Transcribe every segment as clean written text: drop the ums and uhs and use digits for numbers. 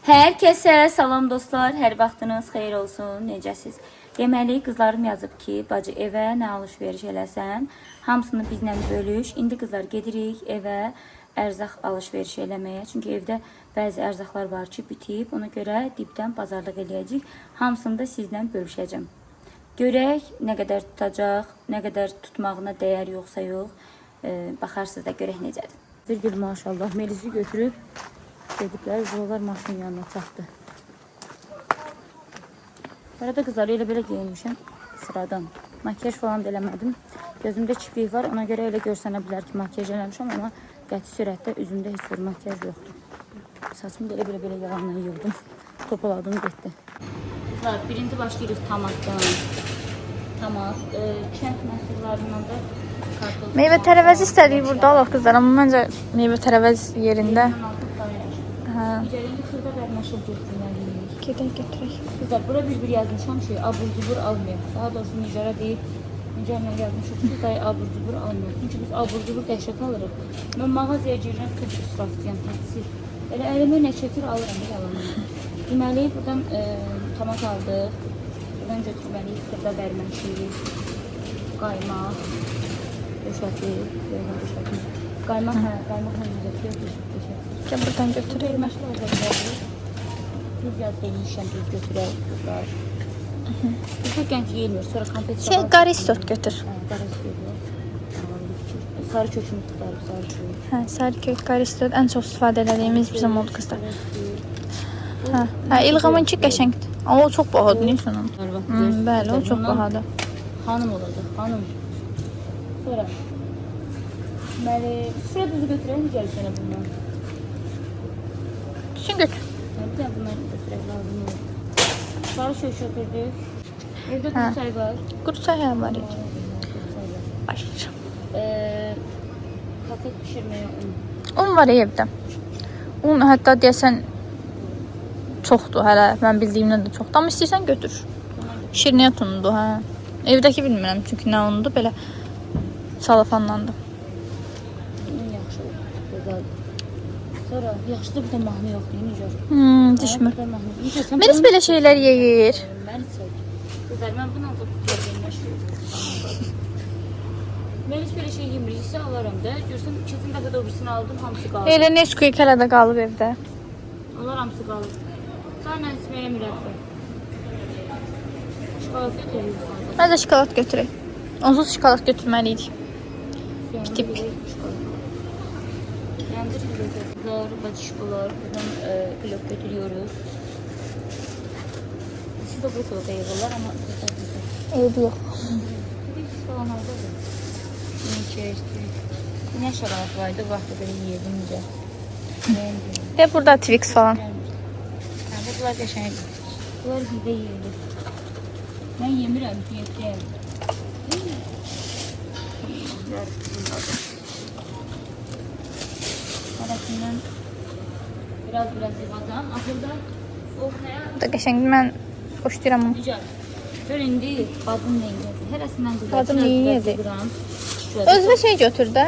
Herkese salam dostlar, hər vaxtınız xeyir olsun, necəsiz? Deməli, qızlarım yazıb ki, bacı evə nə alış-veriş eləsən, hamısını bizlə bölüş. İndi qızlar gedirik evə ərzaq alış-veriş eləməyə. Çünki evdə bəzi ərzaqlar var ki, bitib. Ona görə dibdən bazarlıq eləyəcək. Hamısını da sizlə bölüşəcəm. Görək nə qədər tutacaq, nə qədər tutmağına dəyər yoxsa yox. Baxarsınız da görək necədir. Bir gül maşallah Melizi götürüb dedikləri zolar maşının yanına çatdı. Arada qızları elə belə geyinmişəm sıradan. Makyaj falan da eləmədim. Gözümdə kiprik var, ona görə elə görsənə bilər ki, makyaj eləmişəm, amma qəti sürətdə üzümdə heç bir makyaj yoxdur. Saçımı da elə belə yalanla yığdım. Topaladım, getdi. Qızlar, birinci başlayırıq tamatdan. Tamat, kənd məhsullarından da kartol. Meyvə tərəvəzi istədik burada alaq qızlar, amma məncə meyvə tərəvəz yerində. İçərində xırda verməşib götürməliyik. Gedək götürək. Qızlar, bura bir yazmışam ki, abur-cubur almayaq. Daha doğrusu Nicara deyib, Nicarla yazmışıq ki, dayı abur-cubur almayaq. Çünki biz abur-cubur dəhşət alırıq. Mən mağazaya girirəm, çox israfçıyam, hədsiz. Elə əlimə nə çəkir, alıram, yalanım. Deməli, buradan tamat aldıq. Buradan götürməliyik, xırda verməşik, qaymaq, döşətik, qaymaq həmin götürək. Gəl buradan götürək. Düz yaz demişəm, düz götürək qızlar. Bizdə gənc yeyilmir, sonra konfet Şey, qaristot götür. Sarı kökünü tutarıq, sarı kök. Hə, sarı kök, qaristot ən çox istifadə edədiyimiz bizim oldu qızlar. Hə, İlğamınki qəşəngdir. Amma o çox bahadır, neysə onun. Bəli, o çox bahadır. Xanım olacaq, xanım. Sonra, deməli, sıra düzü götürək, necəli sənə bundan? Düşün götür. Bir də bunları götürək lazım olur. Sarı kök götürdük. Evdə quru çay var. Quru çay var idi. Başlayacağım. Paket pişirməyə un. Un var evdə. Un hətta deyəsən çoxdur hələ. Mən bildiyimdən də çoxdur. Amma istəyirsən götür. Şirniyyat unudur, hə. Evdəki bilmirəm çünki nə unudur, belə salafanlandı. Yaxşı olur, gözəldir. Sonra yaxşıdır bir də mahnı yoxdur, Nicar. Düşmür. Melis belə şeylər yeyir. Məni çək. Gözəl, mən bunu ancaq kutuya verməşdim. Melis belə şey yemiriksə alaram da. Görsən, keçən dəfə də obrisini aldım, hamısı qaldı. Elə Nesquik hələ də qalıb evdə. Onlar hamısı qalıb. Sayla içməyə mürəbbə. Şokolad götürürsən. Mən də şokolad götürək. Onsuz şokolad götürməliydik. Bitib. Yandır götürüyoruz. Batışkolar. Buradan blok götürüyoruz. Siz de bu soğukta yığırlar ama Eybi yox. biz falan aldı da. Ne içerisinde. Ne şokolad vardı. Vaxtı böyle yedim de. Hep burada Twix falan. Bunlar qəşəng. Bunlar bizdə yeyilir. Mən yemirəm, yemirəm. Arasından biraz yığacağım. Axırda ortaya... Bu da qəşəngdir, mən xoşlayıram onu. Güzel. Gör indi bacım nə yiyəcək. Hərəsindən güzel. Bacım nə yiyəcək? Özünə Özünə şey götür də.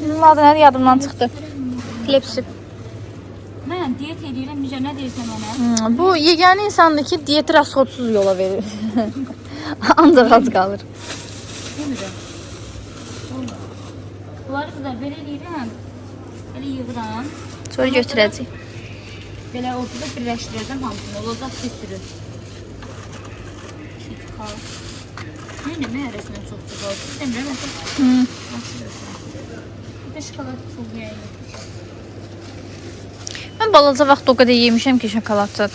Bunun adı nədir, yadımdan çıxdı. Klepsi. Mən diyet edirəm, necə nə deyirsən mənə? Bu yeganə insandır ki, diyeti rasxodsuz yola verir. Ancaq az qalır. Demirəm. Bunları qızlar belə eləyirəm. Belə yığıram. Sonra götürəcək. Belə ortada birləşdirəcəm hamısını. Olacaq bir sürü. Mən də məhərəsindən çox çıxar. Demirəm, bir də şokolad çox yəyir. Mən balaca vaxt o qədər yemişəm ki, şokoladçad.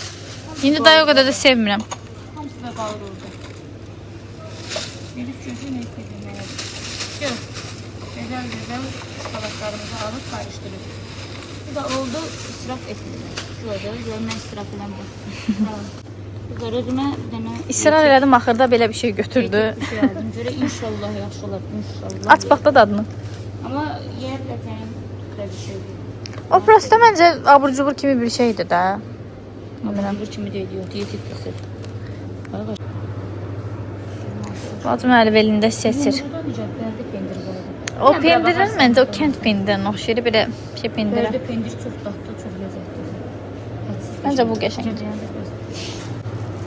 İndi daha o qədər də sevmirəm. Hamısı da qalır orada. Melis gözü nə istəyir mənə? Gör. Gözəl şokoladlarımızı alıb karışdırır. Bu da oldu, israf etmirəm. Şurada, görmən israf eləmirəm. Qızlar, özümə bir dənə... İsrar elədim, axırda belə bir şey götürdü. Bir şey aldım. Görə inşallah yaxşı olar, inşallah. Aç bax da dadını. Amma yer də sənin bir şeydir. O prosta məncə abur-cubur kimi bir şeydir də. Abur kimi deyil, yox, diyetik kısır. Bacım əli belində seçir. Burada necə bərdə pendir var. O pendirin məncə o kənd pendirin oxşayır, belə şey pendirə. Bərdə pendir çox dadlı, çox ləzzətlidir. Məncə bu qəşəngdir.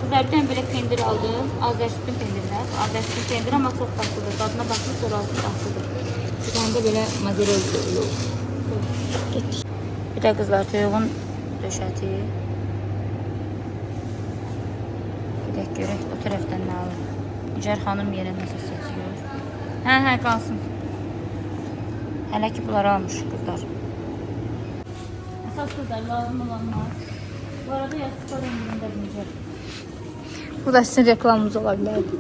Kızlar bir tane böyle pendir aldım. Azər sütün pendirler. Azər sütün pendir ama çok tatlıdır. Tadına bakın sonra altı tatlıdır. Bir tane de böyle mazerol olur. Bir de kızlar toyuğun döşəti. Bir de görək o tərəfdən nə alır. Nigar xanım yenə nəsə seçiyor. Hə, qalsın. Hələ ki bunları almış kızlar. Əsas kızlar lazım olanlar. Bu arada yastıklar indirimdə Nigar. Bu da sizin reklamınız ola bilərdi.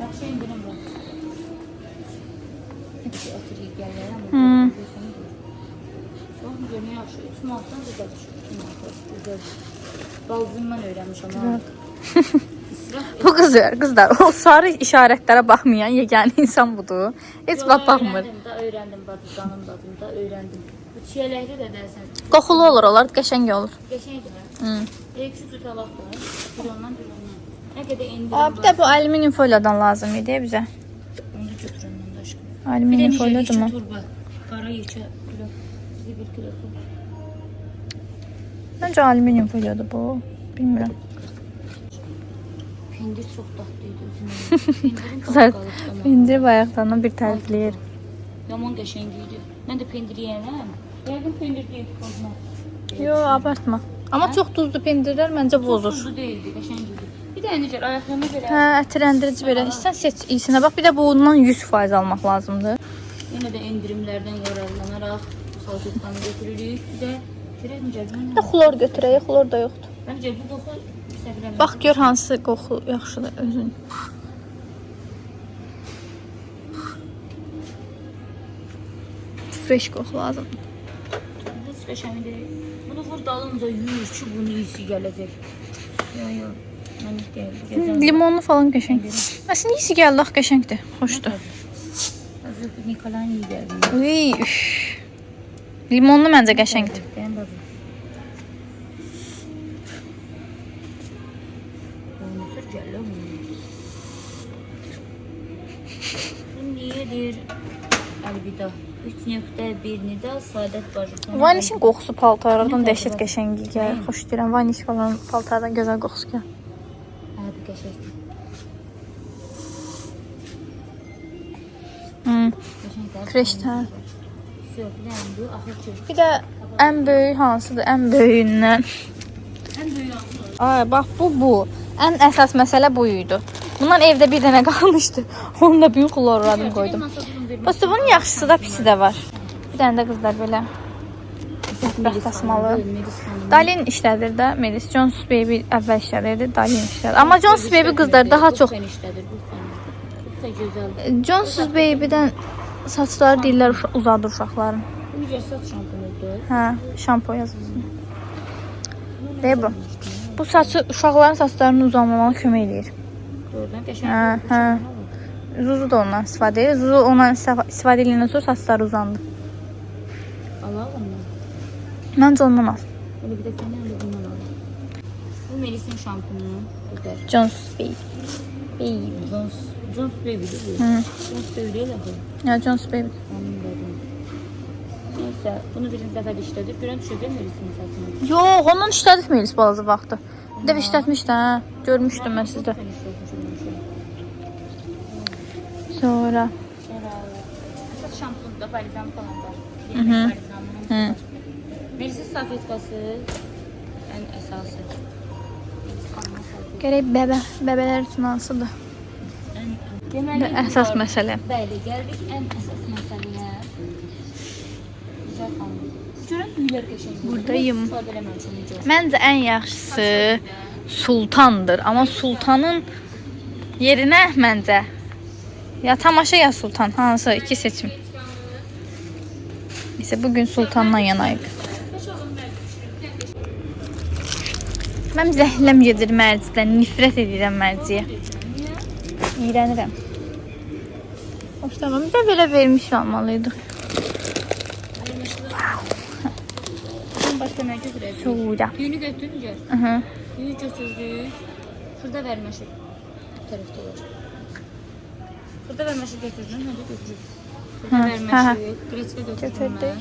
Yaxşı indirim var. Hepsi oturuyor gəlir ama. Bax, görünüyor yaxşı. 3 manatdan güzel düşür. 2 manatdan güzel. Baldızımdan öyrənmişəm. Bu kızlar o sarı işarətlere baxmayan yeganə insan budur. Heç vaxt baxmır. Öyrəndim bacı, canım bacım da öyrəndim. Bu çiyələkli də dərsən. Qoxulu olur onlar, qəşəng olur. Qəşəngdir. Ekşi süt alaq da. Bir ondan. Nə qədər indirim Aa, bir də bu alüminium folyadan lazım idi bizə. Onu da götürəm mən də aşkım. Alüminium folyadır mı? Turba. Qara yekə kilo. Bizi 1 kilo. Məncə alüminium folyadır bu. Bilmirəm. Pendir çox dadlıydı özünə. Pendirin Kızlar, qalıqlı. pendir bayaqdan bir tərifləyir. Yaman qəşəng idi. Mən də pendir yeyənəm. Yəqin pendir deyil, pozma. Yo, abartma. Amma çox duzlu pendirlər məncə bozur. Tuzlu deyildi, qəşəng idi. Bir də necə ayaqlarına belə. Hə, ətirəndirici belə. İstən seç iyisine bax. Bir də bundan 100% almaq lazımdır. Yenə də endirimlərdən yararlanaraq salçatanı götürürük. Bir də görək necə. Bir də xlor götürək, xlor da yoxdur. Məncə bu qoxu səfirəm. Bax gör hansı qoxu yaxşıdır özün. Fresh qoxu lazımdır. Heç qəşəng deyil. Bunu vur dalınca yuyur ki, bunun iyisi gələcək. Yo. Mən deyil. Limonlu falan qəşəng. Əslində iyisi gəldi, ax qəşəngdir, xoşdur. Azıq Nikolan iyi gəldi. Uy, üf. Limonlu məncə qəşəngdir. Bəyən bazı. Olmuşur gəllə bunu. Bu niyedir? Əlvida. 3.1 nida Saadət bacı. Vanişin qoxusu paltarlardan dəhşət qəşəng gəlir. Xoş deyirəm. Vaniş falan paltardan gözəl qoxusu gəlir. Hə, bu qəşəngdir. Freşdən. Yox, yəni bu axır ki. Bir də ən böyük hansıdır? Ən böyüyündən. Ən böyük axır. Ay, bax bu. Ən əsas məsələ bu idi. Bundan evdə bir dənə qalmışdı. Onu da büyük xlorladım qoydum. Bəs bunun yaxşısı da pisi də var. Bir dənə də qızlar belə mətbəx dəsmalı. Dalin işlədir də. Melis Jones Baby əvvəl işlədirdi, Dalin işlədir. Amma Jones Baby qızlar daha çox Jones Baby-dən saçları deyirlər uzadır uşaqların. Necə saç şampunudur? Hə, şampo yazılsın. Deyir bu. Bu saçı uşaqların saçlarının uzanmamağına kömək eləyir. Doğrudan qəşəng. Hə. Zuzu da ondan istifadə edir. Zuzu ondan istifadə edildiyindən sonra saçları uzandı. Alalım mı? Məncə ondan al. Böyle bir de kendim de bundan alalım. Bu Melis'in şampunu. Güzel. Jones Baby. Jones Baby değil mi? Jones Baby değil mi? Ya Jones Baby. Anladım. Neyse bunu birinci dəfə işlədik. Görən düşəcək Melis'in saçını. Yox, ondan işlədik Melis balaca vaxtı. Bir dəfə işlətmişdi, hə. Görmüşdüm mən sizdə. Sonra. Əsas şampunda balizam falan var. Melis'in salfetkası ən əsası. Gərək bəbələr üçün hansıdır? Əsas məsələ. Bəli, gəldik ən əsas məsələyə. Güzel xanım. Görün tüylər qəşəng. Buradayım. Məncə ən yaxşısı Sultandır. Amma Sultanın yerinə məncə ya tamaşa ya Sultan. Hansı? İki seçim. Neyse bugün Sultandan yanayıq. Mən zəhləm gedir mərcidən. Nifrət edirəm mərciyə. İğrənirəm. Hoşlamam. Bir də belə vermiş olmalıydıq. Başka ne götürelim? Sonra. Düğünü götürünce. Hı. Düğünü götürdük. Şurada vermeşik. Bu tarafta olur. Şurada vermeşik götürdüm. Hadi götürürüm. Şurada vermeşik. Greçka götürdüm ben.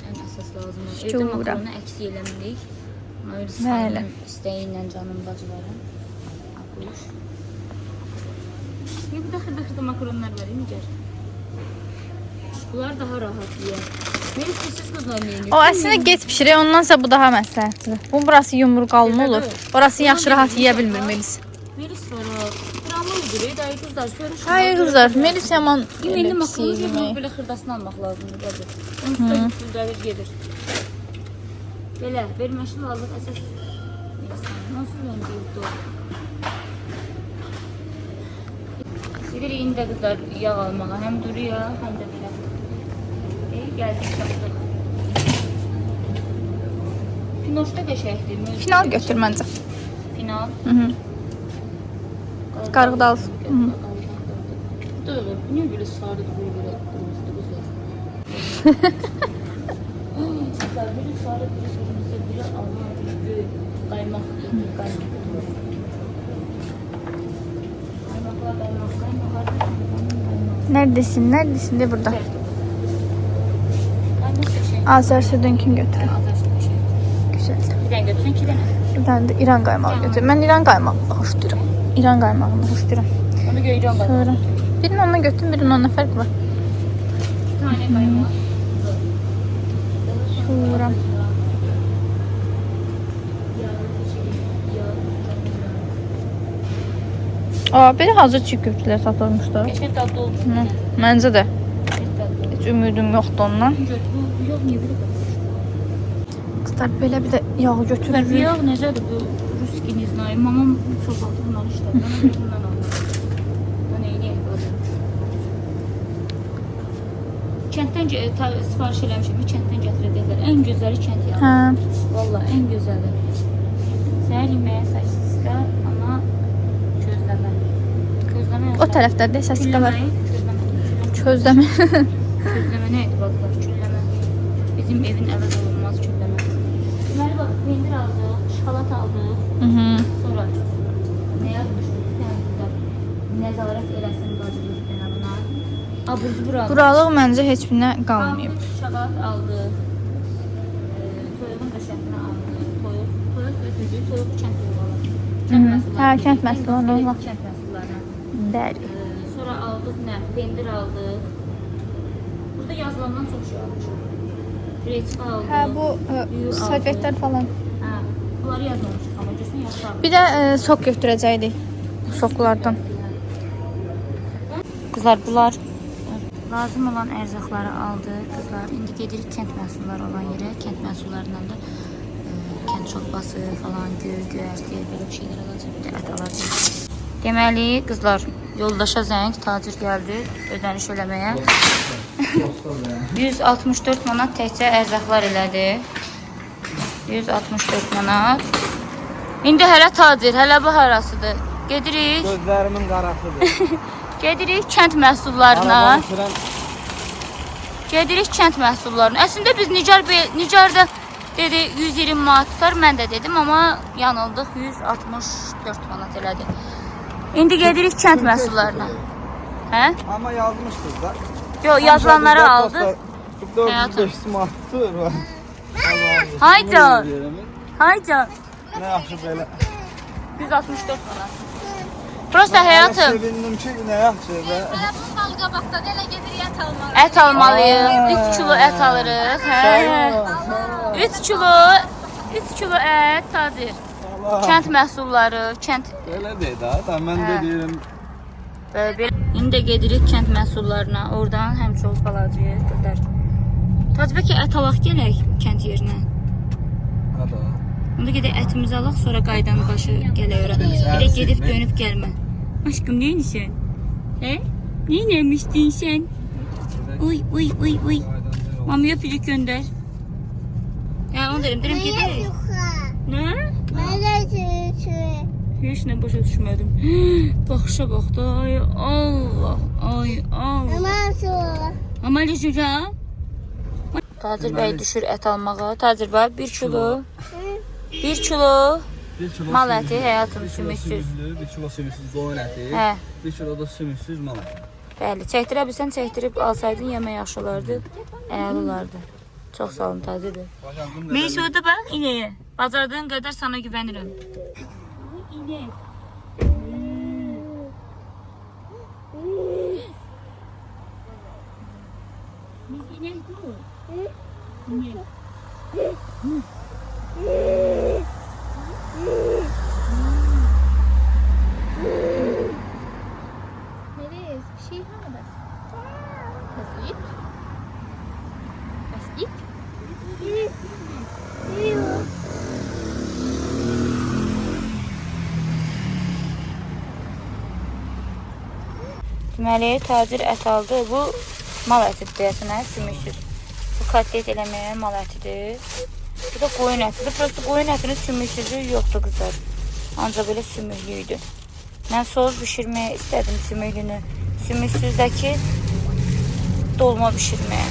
En əsas lazımdır. Şükür. Evdə makaronu əksik eləmirik. Ona görə Bəli. sənin istəyinlə canım bacılarım. Buyur. Niyə burada xırda-xırda makaronlar var, Nigar? Bunlar daha rahat yiyər. Mənim pisiz qızlar yeyin. O əslində get pişirək, ondansa bu daha məsləhətlidir. Bu burası yumruqalma olur. Orası yaxşı rahat yeyə bilmir Melis. Melis var o. Qramı uyduruyor, dayı qızlar söyləşir. Hayır qızlar, Melis yaman Yeməli elə pis makaron yemək. yemək. Belə xırdasını almaq lazımdır bacı. Onun üstə güldəvir gedir. Belə, verməşli alıq əsas. Nasıl məncə yurtdu? Gidirik indi də qızlar yağ almağa. Həm duruyor, həm də belə. Gəldik, çatdıq. Finoşda qəşəkdir. Final götür məncə. Final. Qarğıdal. Dur, niyə belə sarıdır, belə qırmızıdır qızlar? Qızlar, belə sarı, belə qırmızı, belə alma, belə göy, qaymaq, Neredesin? Neredesin de burada. Qaymaq seçək. Azər südünkünü götür. Güzel. Bir dənə götürün, 2 dənə. Bir tane de İran qaymağı götür. Ben İran qaymağı hoşduram. İran qaymağını hoşduram. Onu göyəcəm qaymaq. Sonra birini ona götür, birinin ona fərq var. 2 tane qaymaq. Sonra belə hazır çiğ köftələr satılmışlar. Qəşəng dadlı olmuş. Məncə də. Qəşəng dadlı. Heç ümidim yoxdur ondan. Bu yox, niyə belə qalmış? Qızlar belə bir də yağ Bu götürürük. yağ necədir bu ruski ne знаю. Mamam çox altı bundan işlədi. Bana bir bundan aldı. Bana neyini yapmadı? Kənddən sifariş eləmişim. Kənddən gətirəcəklər. Ən gözəli kənd yağı. Hə. Vallahi ən gözəli. Səhər yeməyə sosiska, amma közləmə. Közləmə O tərəfdədir, səslə var. Közləmə. Közləmə. Közləmə nə idi bacılar? Külləmə. Bizim evin əvəz olunmaz külləmə. Deməli bax, pendir aldıq, şokolat aldıq. Sonra nə yazmışdıq? Nəzarət eləsin bacımız mənə buna. Abur-cubur aldıq. Buralıq məncə heç birinə qalmayıb. Şokolat aldıq. Toyuğun döşətini aldıq. Toyuq ötürdük. Toyuq kənd toyuğu alaq. Hə, kənd məhsullarını alaq. Kənd məhsullarını. Bəli. Sonra aldıq nə? Pendir aldıq. Burada yazılandan çox şey almışıq. Reçka aldıq. Hə, bu düyü salfetlər aldıq. falan. Hə, bunları yazmamışıq amma görsən yaxşı. Bir də sok götürəcəkdik. Soklardan. Qızlar, bunlar lazım olan ərzaqları aldıq. Qızlar, indi gedirik kənd məhsulları olan yerə. Kənd məhsullarından da kənd çorbası falan, göyərti, belə bir şeylər alacaq. Bir də ət alacaq. Deməli, qızlar, yoldaşa zəng, tacir gəldi ödəniş eləməyə. 164 manat təkcə ərzaqlar elədi. 164 manat. İndi hələ tacir, hələ bu harasıdır. Gedirik. Gözlərimin qarasıdır. Gedirik kənd məhsullarına. Arabanı sürən Gedirik kənd məhsullarına. Əslində biz Nicarda dedi 120 manat tutar. Mən də dedim, amma yanıldıq. 164 manat elədi. İndi gedirik kənd məhsullarına. Hə? Amma yazmışdınız da. Yox, yazılanları aldıq. 400 manatdır. Haycan. Haycan. Nə yaxşı belə. 164 manat. Prosta həyatım. Sevindim ki, nə yaxşı və Ət almalıyıq. 3 kilo ət alırıq. Hə. 3 kilo ət tacir. Kənd məhsulları, kənd belə deyil da. Mən də deyirəm. Belə. İndi də gedirik kənd məhsullarına. Oradan həm çox alacağıq qızlar. Tacir bəlkə ət alaq gələk kənd yerinə. Hada. Onda gedək ətimizi alaq, sonra qaydanı başı gələk ora. Bir də gedib dönüb gəlmə. Aşkım, nə edirsən? Hə? Nə eləmişdin sən? Uy. Mamaya pülük göndər. Ya onu derim gedək. Nə? Heç nə başa düşmədim. Baxışa bax da. Ay Allah. Ay Allah. Amma necə? Tacir bəy düşür ət almağa. Tacir bəy 1 kilo. 1 kilo mal əti, həyatım sümüksüz. 1 kilo sümüksüz qoyun əti. Hə. 1 kilo da sümüksüz mal əti. Bəli, çəkdirə bilsən çəkdirib alsaydın yemək yaxşı olardı. Əla olardı. Çox sağ olun Tacir bəy. Başardım Meysudə bax ineyə. Bacardığın qədər sana güvənirəm. İnek. Biz inek değil. İnek. Melis, bir şey var mı bas? Bas it. Bas it. Deməli, Tacir ət aldı. Bu mal ətidir deyəsən, sümüksüz. Bu kotlet eləməyə mal ətidir. Bu da qoyun ətidir. Prosta qoyun ətinin sümüksüzü yoxdur qızlar. Ancaq belə sümüklü idi. Mən soğuz bişirməyə istədim sümüklünü. Sümüksüzdəki dolma bişirməyə.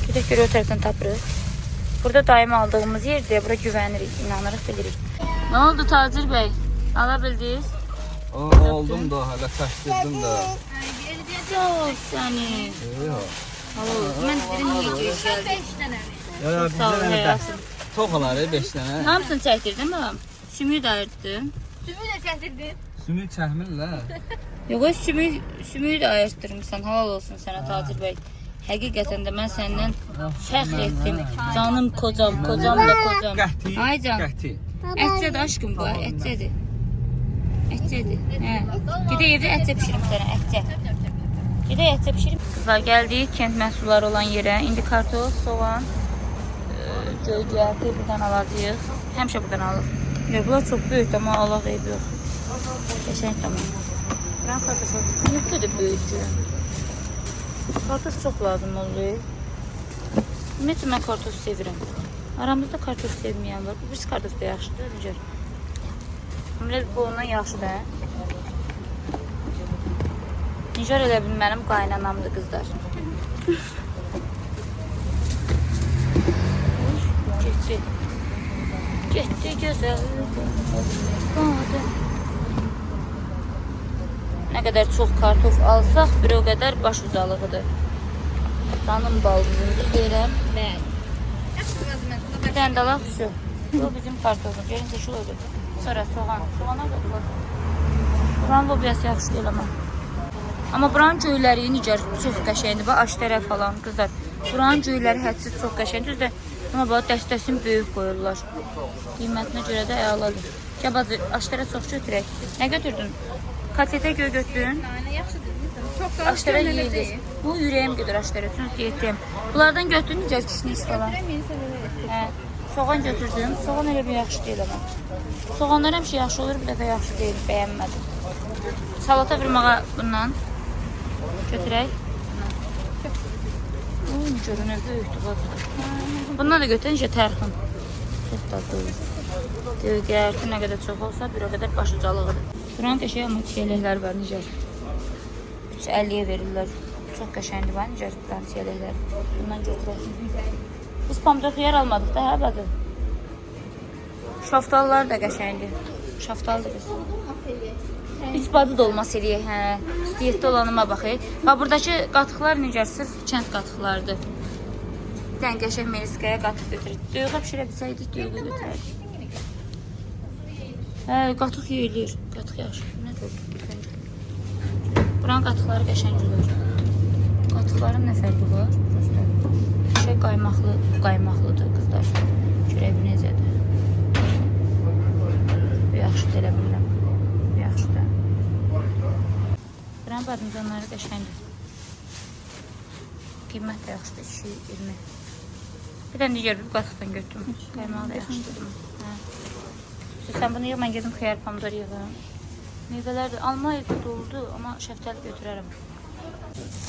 Gedək görə o tərəfdən tapırıq. Burada daim aldığımız yerdir. Bura güvənirik, inanırıq, bilirik. Nə oldu Tacir bəy? Ala bildiniz? Oldum da, hələ çəkdirdim də. Çox səni. Yox. Mən dedim niyə giriş gəldi? Ya, Sağ ol, bizdə həyasın. toxalar 5 dənə. Hamısını çəkdirdim balam. Sümüyü də ayırtdım. Sümüğü də çəkdirdin. Sümük çəkmirlər. Yox, sümüyü də ayırtdırmışsan. Halal olsun sənə Tacir bəy. Həqiqətən də mən səndən fəxr etdim. Canım kocam, kocam da kocam. Qəti, Ay can. qəti. Ətcədir aşkım bu, ətcədir. Ətcədir. Hə. Gedək evdə ətcə pişirim sənə, ətcə. Gedək ətcə pişirim. Qızlar, gəldik kənd məhsulları olan yerə. İndi kartof, soğan, gölgəti buradan alacağıq. Həmişə buradan alırıq. Bunlar çox böyükdür, amma Allah eyb yox. Qəşəng tamam. Buran kartofu nə qədər böyükdür. Kartof çox lazım olur. Ümumiyyətlə, mən kartof sevirəm. Aramızda kartof sevməyən var. Bu birisi kartof da yaxşıdır. Necə? Ümumiyyətlə, bu ondan yaxşıdır. Nicar elə bil mənim qaynanamdır qızlar. Getdi. Getdi gözəl. Nə qədər çox kartof alsaq, bir o qədər baş uzalığıdır. Canım baldızımdır deyirəm. Bir dənə dalaq şu. Bu bizim kartofumuz. Gelin de şu oldu. Sonra soğan. Soğana da var. Buranın lobiyası yaxşı deyil ama. Amma buranın göyləri necə çox qəşəngdir. Bax aşdərə falan qızlar. Buranın göyləri hədsiz çox qəşəngdir. Düzdür. Amma bax dəstəsini böyük qoyurlar. Qiymətinə görə də əladır. Gəl bacı, aşdərə çox götürək. Nə götürdün? Kotletə göy götürdün? Yaxşı dedin. Çox da Aşdərə yeyilir. Bu ürəyim gedir aşdərə. Çünki diyetdəyim. Bunlardan götürdün necə kişniş falan? Hə. Soğan götürdüm. Soğan elə bir yaxşı deyil ama. Soğanlar həmişə yaxşı olur, bir dəfə yaxşı deyil, bəyənmədim. Salata vurmağa bundan götürək. Görünür, böyükdür, bax. Bundan da götürün, necə tərxin. Çox dadlı olur. Göyərti nə qədər çox olsa, bir o qədər baş ucalığıdır. Buranın qəşəng amma çiyələklər var, necə? 3.50-yə verirlər. Çox qəşəngdir, var, necə? Buranın çiyələklər. Bundan götürək. Biz pomidor xiyar almadıq da, hə, bədir? Şaftallar da qəşəngdir. Şaftaldır biz. 3 badı dolması eləyək, hə. Diyetdə olanıma baxayıq. Bax, buradakı qatıqlar necə? Sırf kənd qatıqlardır. Bir dənə qəşəng meliskaya qatıq götürək. Döyüqə pişirə bilsəydik, döyüqə götürək. Hə, qatıq yeyilir. Qatıq yaxşı. Nədir? Buranın qatıqları qəşəng olur. Qatıqların nə fərqi var? Şey qaymaqlıdır qızlar. Görək bu necədir. Bu yaxşıdır, elə bilirəm. Bu yaxşıdır. Buranın badımcanları qəşəngdir. Qiymət də yaxşıdır, 2.20. Bir dənə digər bir qatıqdan götürdüm. Qaymağı da yaxşıdır. Sən bunu yığ, mən gedim xiyar pomidor yığım. Meyvələr də alma evdə doldu, amma şəftəli götürərəm.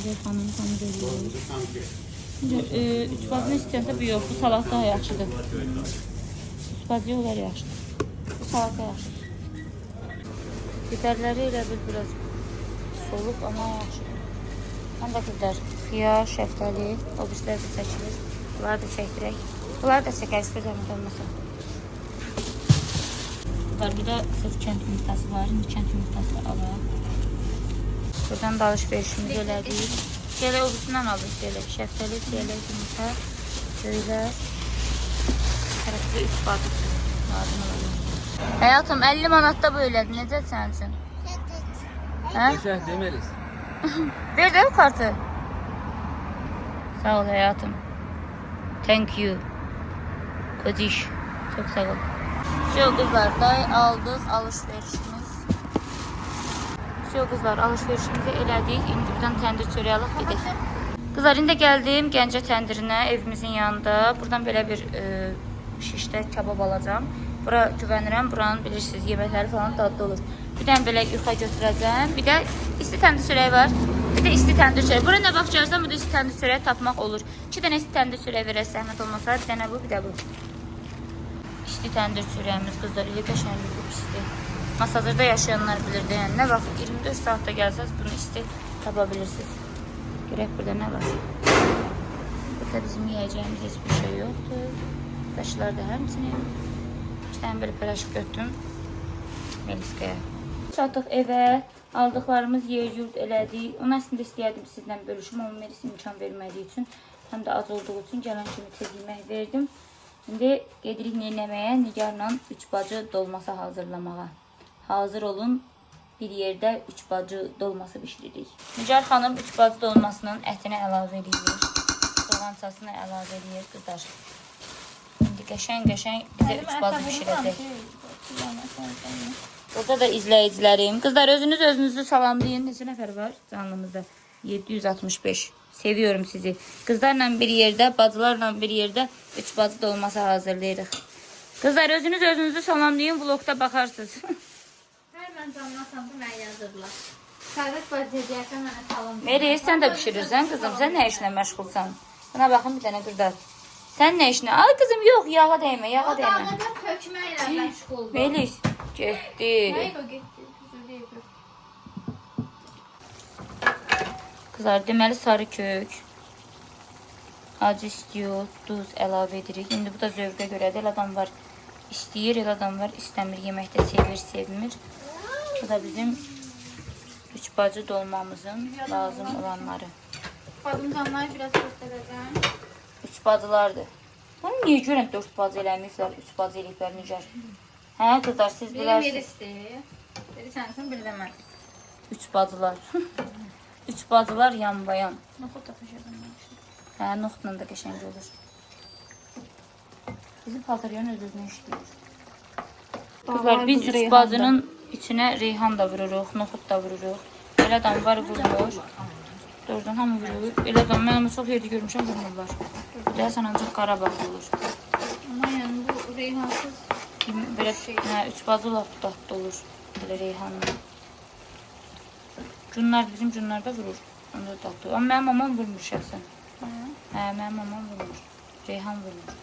Bir xanım pomidor yığır. 3 bazını istəyəndə bu yox, bu salat daha yaxşıdır. 3 bazı yoxlar yaxşıdır. Bu salat da yaxşıdır. Bidərləri elə bil biraz soluq, amma yaxşıdır. Həm də qızlar, xiyar, şəftəli, o birislər də çəkilir. Bunları da çəkdirək. Bunları da çəkərik, bir zəhmət olmasa. Burada sırf kənd yumurtası var. İndi kənd yumurtası alaq. Buradan da alışverişimizi elədik. Şeyler obisindən aldım şeyler. Şəftəli, şeyler, yumurta, söylər. Tərəfdə 3 badı lazım olur. Həyatım 50 manatda bu elədi. Necə sənin üçün? Hə? Qəşəng demeliyiz. Ver də kartı. Sağ ol həyatım. Thank you. Kociş. Çok sağ ol. Şu kızlar da aldık alışverişimiz. Şu kızlar alışverişimizi elədik. İndi buradan təndir çörəyi alıb gedək. Kızlar indi gəldim Gəncə təndirinə evimizin yanında. Buradan belə bir şişdə kebab alacağım. Bura güvənirəm. Buranın bilirsiniz yeməkləri falan dadlı olur. Bir dənə belə yuxa götürəcəm. Bir də isti təndir çörəyi var. Bir də isti təndir çörəyi. Bura nə baxacaqsan burada isti təndir çörəyi tapmaq olur. 2 dənə isti təndir çörəyi verək zəhmət olmasa. Bir dənə bu, bir də bu. İsti təndir çörəyimiz qızlar elə qəşəngdir bu isti. Masazırda yaşayanlar bilir də, yəni nə vaxt 24 saatda gəlsəz bunu isti tapa bilirsiniz. Görək burada nə var. Burada bizim yiyəcəyimiz heç bir şey yoxdur. Daşlar da həmçinin. İki dənə belə pələşik götürdüm. Meliskaya. Çatdıq evə. Aldıqlarımız yer yurt elədik. Onu əslində istəyərdim sizlə bölüşüm. Amma Melis imkan vermədiyi üçün, həm də az olduğu üçün gələn kimi tez yemək verdim. İndi gedirik neynəməyə? Nigarla 3 bacı dolması hazırlamağa. Hazır olun. Bir yerdə 3 bacı dolması bişiririk. Nigar xanım 3 bacı dolmasının ətini əlavə edir. Soğancasını əlavə edir. Qızlar. İndi qəşəng bizə 3 bacı bişirəcək. Burada da izləyicilərim. Qızlar özünüzü salamlayın. Neçə nəfər var canlımızda? 765. Seviyorum sizi. Kızlarla bir yerde, bacılarla bir yerde 3 bacı dolması hazırlayırıq. Kızlar özünüzü salamlayın. Vlogda bakarsınız. Hemen canlasandı mən yazırlar. Saadet vaziyətə mənə salam. Meri sen de pişirirsən kızım. Sen ne işlə məşğulsan? Buna bakın bir tane kızlar. Sen ne işlə? Ay kızım yok yağa değme, yağa O değme. dağda tökməklə məşğuldur. Melis getdi. Hayır o getdi. Kızlar deməli sarı kök. Acı istiyor, duz əlavə edirik. İndi bu da zövqə görədir. El adam var istəyir, el adam var istəmir. Yeməkdə sevir, sevmir. Bu da bizim 3 bacı dolmamızın lazım olanları. Badımcanları biraz göstərəcəm. 3 bacılardır. Bunu niyə görən 4 bacı eləməyiblər, 3 bacı eləyiblər Nigar? Hə qızlar siz Biri bilərsiniz. Melis'dir. Biri sənsin, biri də mən. 3 bacılar. 3 bacılar yanbayan. Noxud da pişirdim mən. Hə, noxudla da qəşəng olur. Bizim paltarların öz-özünə işləyir. Kızlar biz 3 bacının içine reyhan da vururuq, noxud da vururuq. Elə adam var vurmur. Doğrudan hamı vurur. Elə adam mən onu çox yerdə görmüşəm vurmurlar. Deyəsən ancaq Qarabağda olur. Ama yəni bu reyhansız Belə 3 bacı laf dadlı olur. Belə reyhanla. Cunlar bizim cunlarda vurur. Onda dadlı. Amma mənim mamam vurmur şəxsən. Hə, mənim mamam vurmur. Reyhan vurmur.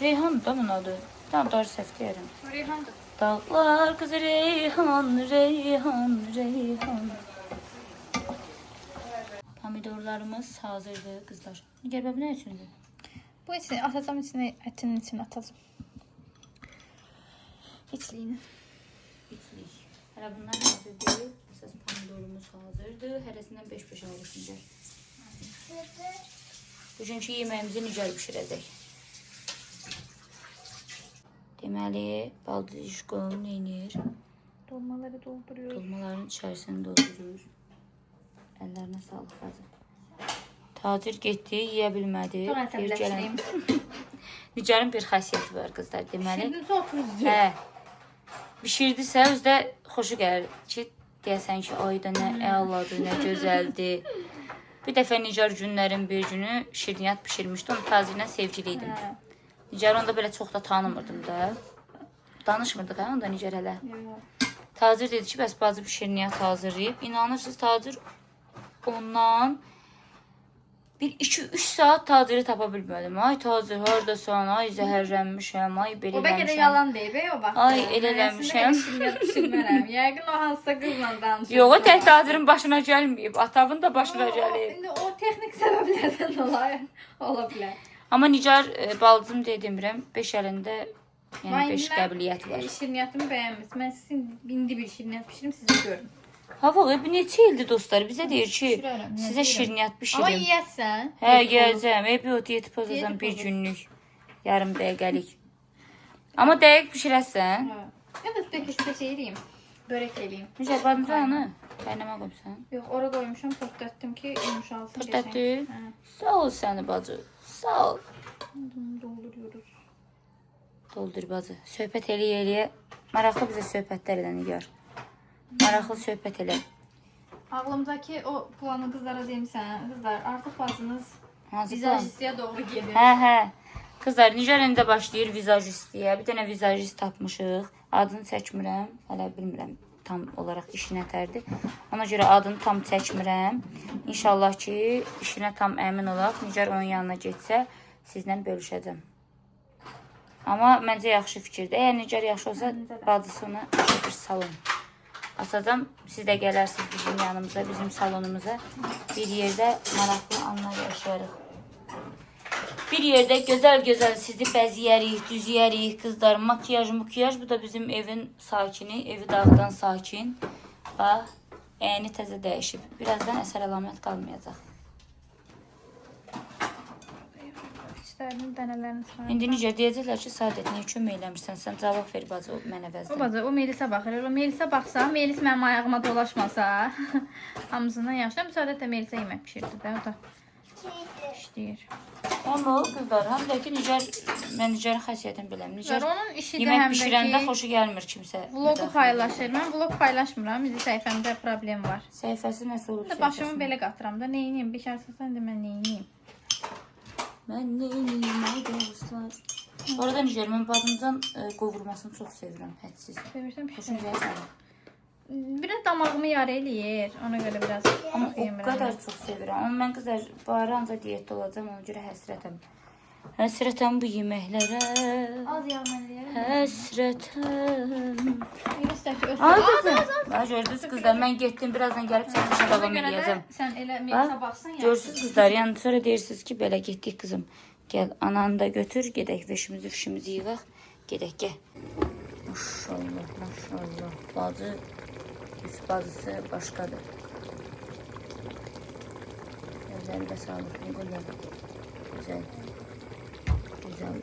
Reyhan da bunun adı. Tamam doğru səhv deyirəm. reyhandır. Dağlar kızı reyhan, reyhan, reyhan. Pomidorlarımız hazırdır kızlar. Gəl bu nə üçündür? Bu içine atacağım, içine etinin içine atacağım. İçliyini. İçlik. Hələ bunlar hazırdır. Əsas pomidorumuz hazırdır. Hərəsindən 5-5 ayrısıncar. Bugünkü yeməyimizi Nigar bişirəcək. Deməli, baldızışqon neynir? Dolmaları dolduruyoruz. Dolmaların içərisini doldurur. Əllərinə sağlıq bacı. Tacir getdi, yeyə bilmədi. Çox əsəbləşdiyim. Nigarın bir xasiyyəti var qızlar deməli. Şimdi oturucu. Hə. Bişirdisə özdə xoşu gəlir ki, deyəsən ki, ayda nə əladır, nə gözəldir. Bir dəfə Nigar günlərin bir günü şirniyyat bişirmişdi. Onu tacirlə sevgili idim. Nigar onda belə çox da tanımırdım da. Danışmırdıq hə onda Nigar hələ. Tacir dedi ki, bəs bacı bir şirniyyat hazırlayıb. İnanırsınız tacir ondan bir 2-3 saat taciri tapa bilmədim. Ay tacir hardasan? Ay zəhərlənmişəm. Ay belə O bəlkə də eləmişəm. yalan deyib o vaxt. Ay, elə eləmişəm. Pişirmərəm. Yəqin o hansısa qızla danışır. Yox, o tək tacirin başına gəlməyib. Atavın da başına gəlib. İndi o texnik səbəblərdən ola bilər. Amma Nigar baldızım deyə demirəm. 5 əlində yəni 5 qəbiliyyət var. Şirniyyatımı bəyənməz. Mən sizin indi bir şirniyyat pişirim, siz də görün. Hava bu neçə ildir dostlar bizə deyir ki, Bişirərəm, nə sizə deyirəm. şirniyyat Amma bişirim. yeyəsən. Hə, gələcəm. Epiyot yetib pozasan Diyeti bir pozur. günlük, yarım dəqiqəlik. Amma dəqiq bişirəsən. Hə. Evet, peki size şey edeyim. Börek eləyim. Necə badımcanı? Qaynama qoymusan. Yox, ora qoymuşam, pörtdətdim ki, yumuşalsın. Pörtdətdin? Hə. Sağ ol səni bacı. Sağ ol. Bunu dolduruyoruz. Doldur bacı. Söhbət eləyə-eləyə maraqlı bizə söhbətlər edən Nigar. Maraqlı söhbət elə. Ağlımdaki o planı kızlara demişsən. Kızlar, artıq bacınız Hansı plan? vizajistliyə doğru gedir. Hə. Qızlar, Nigar indi başlayır vizajistliyə. Bir dənə vizajist tapmışıq. Adını çəkmirəm. Hələ bilmirəm tam olaraq işi nətərdir. Ona görə adını tam çəkmirəm. İnşallah ki, işinə tam əmin olaq. Nigar onun yanına getsə, sizlə bölüşəcəm. Amma məncə yaxşı fikirdir. Əgər Nigar yaxşı olsa, bacısı ona bir salon açacam. Siz də gələrsiniz bizim yanımıza, bizim salonumuza. Bir yerdə maraqlı anlar yaşayarıq. Bir yerdə gözəl-gözəl sizi bəziyərik, düzüyərik, qızlar. Makiyaj. Bu da bizim evin sakini, evi dağıdan sakin. Bax, əyni təzə dəyişib. Birazdan əsər əlamət qalmayacaq. İstərdim dənələrini çıxarım. İndi necə deyəcəklər ki, Saadet, niyə kömək eləmirsən? Sən cavab ver bacı mənə O vəzdən. bacı, o Melisə baxır. O Melisə baxsa, Melis mənim ayağıma dolaşmasa, hamısından yaxşı. Müsaadət də Melisə yemək pişirdi də, o da işləyir. Amma o qızlar, həm də ki, mən Nigarın xəsiyyətini biləm. Nigar Onun işi də yemək həm bişirəndə də ki, xoşu gəlmir kimsə. vlogu paylaşır. Mən vlog paylaşmıram. Bizim səhifəmdə problem var. Səhifəsi nəsə olur? Başımı səhifəsində? belə qatıram da, neyiniyim? Bişərsən də mən neyiniyim? Mən neyim, ay dostlar. Bu arada Nigar, mən badımcan qovurmasını çox sevirəm, hədsiz. Sevirsən Xoşum pişirəm. gəlir sənə. Biraz damağımı yara eləyir. Ona görə biraz Amma o yemirəm. qədər çox sevirəm. Amma mən qızlar, bu ara ancaq diyetdə olacam, ona görə həsrətəm. Həsrətəm bu yeməklərə. Az yağ eləyirəm. Həsrətəm. Yüksək öz. Ay qızım. Bax gördünüz qızlar, mən getdim, birazdan gəlib çəkilişə davam görə də edəcəm. sən elə Bax, Melisə baxsan ya. görsünüz qızlar, yəni sonra deyirsiniz ki, belə getdik qızım. Gəl, ananı da götür, gedək veşimizi, fişimizi yığaq, gedək, gəl. Maşallah, maşallah. Bacı, üç bacısı başqadır. Gözəl və sağlıqlı qoyaq. Güzel. Güzel.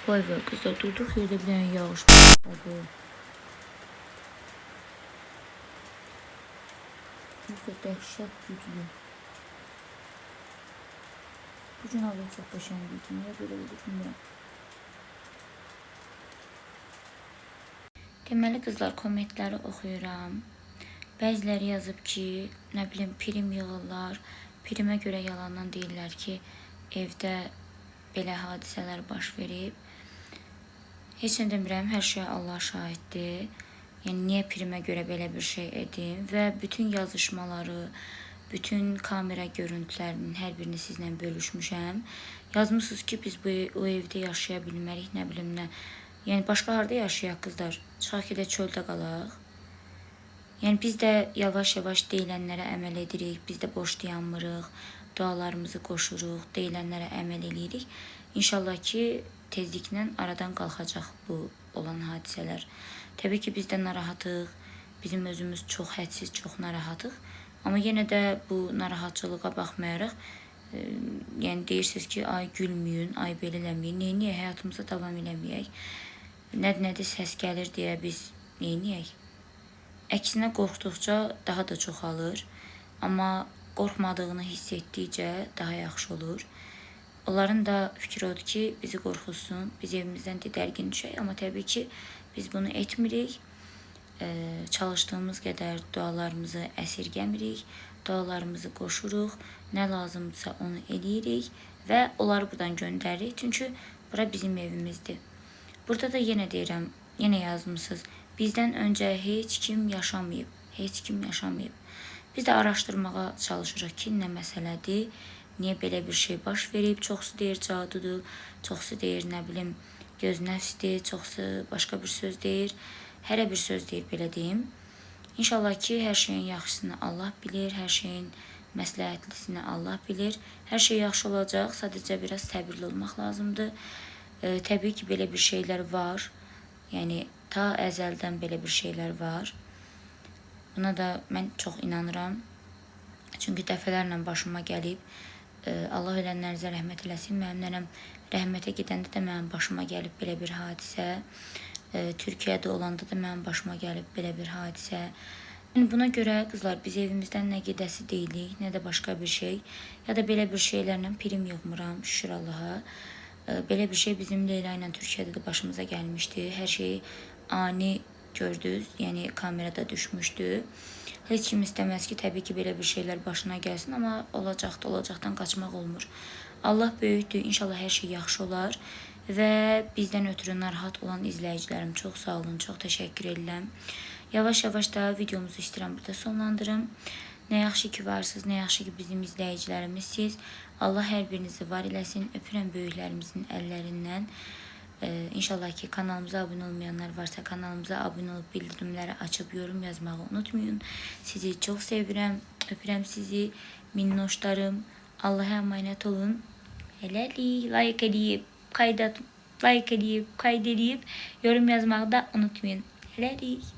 Vay vay qızlar, durduq yerdə bir dənə yağış başladı. Yoxsa dəhşət güclü. Bu gün hava çox qəşəng idi. Niyə belə oldu bilmirəm. Deməli qızlar, kommentləri oxuyuram. Bəziləri yazıb ki, nə bilim, prim yığırlar. Primə görə yalandan deyirlər ki, evdə belə hadisələr baş verib. Heç nə demirəm, hər şey Allah şahiddir. Yəni, niyə primə görə belə bir şey edim və bütün yazışmaları, bütün kamera görüntülərinin hər birini sizlə bölüşmüşəm. Yazmışsınız ki, biz o evdə yaşaya bilmərik, nə bilim nə. Yəni, başqa harda yaşayaq qızlar? Çıxaq ki də çöldə qalaq. Yəni, biz də yavaş-yavaş deyilənlərə əməl edirik, biz də boş dayanmırıq, dualarımızı qoşuruq, deyilənlərə əməl edirik. İnşallah ki, tezliklə aradan qalxacaq bu olan hadisələr. Təbii ki, biz də narahatıq, bizim özümüz çox hədsiz, çox narahatıq. Amma yenə də bu narahatçılığa baxmayaraq, yəni deyirsiniz ki, ay gülməyin, ay belə eləməyin, niyə həyatımıza davam eləməyək? Nədir səs gəlir deyə biz neyniyək? Əksinə qorxduqca daha da çoxalır, amma qorxmadığını hiss etdikcə daha yaxşı olur. Onların da fikri odur ki, bizi qorxusun, biz evimizdən didərgin düşək, amma təbii ki, biz bunu etmirik. Çalışdığımız qədər dualarımızı əsirgəmirik, dualarımızı qoşuruq, nə lazımdırsa onu eləyirik və onları buradan göndəririk, çünki bura bizim evimizdir. Burada da yenə deyirəm, yenə yazmışsınız, bizdən öncə heç kim yaşamayıb, heç kim yaşamayıb. Biz də araşdırmağa çalışırıq ki, nə məsələdir, niyə belə bir şey baş verib, çoxsu deyir cadudur, çoxsu deyir, nə bilim, göz nəfsdir, çoxsu başqa bir söz deyir, hərə bir söz deyir, belə deyim. İnşallah ki, hər şeyin yaxşısını Allah bilir, hər şeyin məsləhətlisini Allah bilir. Hər şey yaxşı olacaq, sadəcə biraz səbirli olmaq lazımdır. Təbii ki, belə bir şeylər var. Yəni, ta əzəldən belə bir şeylər var. Buna da mən çox inanıram. Çünki dəfələrlə başıma gəlib. Allah ölənlərinizə rəhmət eləsin. Mənim nənəm rəhmətə gedəndə də mənim başıma gəlib belə bir hadisə. Türkiyədə olanda da mənim başıma gəlib belə bir hadisə. Yəni buna görə qızlar biz evimizdən nə gedəsi deyilik, nə də başqa bir şey. Ya da belə bir şeylərlə prim yığmıram, şükür Allaha. Belə bir şey bizim Leyla ilə Türkiyədə də başımıza gəlmişdi. Hər şeyi ani gördünüz, yəni kamerada düşmüşdü. Heç kim istəməz ki, təbii ki, belə bir şeylər başına gəlsin, amma olacaqdı, olacaqdan qaçmaq olmur. Allah böyükdür, inşallah hər şey yaxşı olar və bizdən ötürü narahat olan izləyicilərim çox sağ olun, çox təşəkkür edirəm. Yavaş-yavaş da videomuzu istəyirəm burada sonlandırım. Nə yaxşı ki varsınız, nə yaxşı ki bizim izləyicilərimizsiz. Allah hər birinizi var eləsin, öpürəm böyüklərimizin əllərindən. İnşallah ki kanalımıza abunə olmayanlar varsa kanalımıza abunə olub bildirimləri açıb yorum yazmağı unutmayın. Sizi çox sevirəm, öpürəm sizi, minnoşlarım. Allah'a emanet olun. Hələlik, like edib, kaydedib, yorum yazmağı da unutmayın. Hələlik.